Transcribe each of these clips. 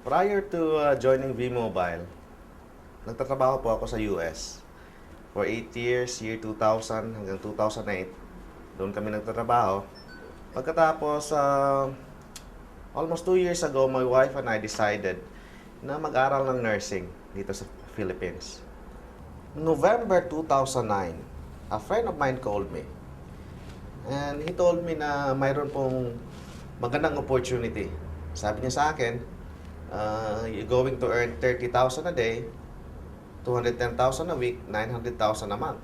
Prior to joining V-Mobile, nagtatrabaho po ako sa US for 8 years, year 2000 hanggang 2008. Doon kami nagtatrabaho. Pagkatapos, almost 2 years ago, my wife and I decided na mag-aral ng nursing dito sa Philippines. November 2009, a friend of mine called me. And he told me na mayroon pong magandang opportunity. Sabi niya sa akin, you're going to earn 30,000 a day, 210,000 a week, 900,000 a month.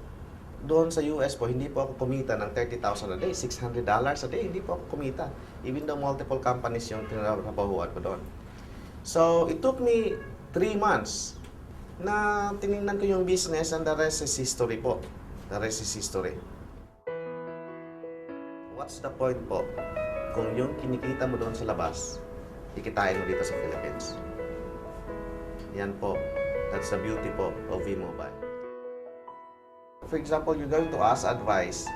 Doon sa US po, hindi po ako kumita ng 30,000 a day, $600 a day, hindi po ako kumita. Even though multiple companies yung pinarapahuan ko doon. So, it took me 3 months na tinignan ko yung business and the rest is history po. The rest is history. What's the point po? Kung yung kinikita mo doon sa labas, kikitain mo dito sa Philippines. Yan po. That's the beauty po of V-Mobile. For example, you're going to ask advice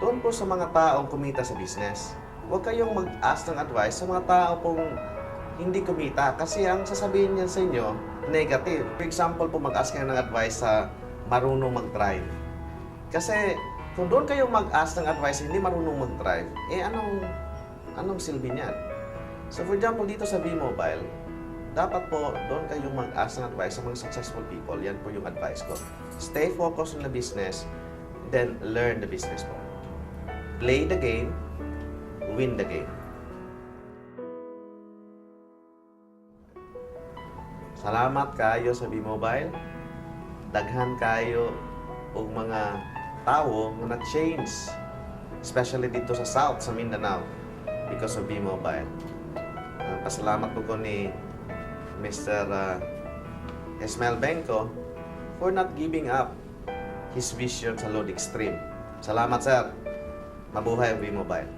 doon po sa mga taong kumita sa business. Huwag kayong mag-ask ng advice sa mga tao pong hindi kumita kasi ang sasabihin niyan sa inyo, negative. For example po, mag-ask kayo ng advice sa marunong mag-drive. Kasi kung doon kayo mag-ask ng advice hindi marunong mag-drive, anong silbi niyan? So for example, dito sa V-Mobile, dapat po doon kayong mag-ask ng advice sa mga successful people. Yan po yung advice ko. Stay focused on the business, then learn the business po. Play the game, win the game. Salamat kayo sa V-Mobile. Daghan kayo og mga tao nga na-change, especially dito sa South, sa Mindanao, because of V-Mobile. Pasalamat po ko ni Mr. Esmel Benko for not giving up his vision sa Load Extreme. Salamat, sir. Mabuhay ang V-Mobile.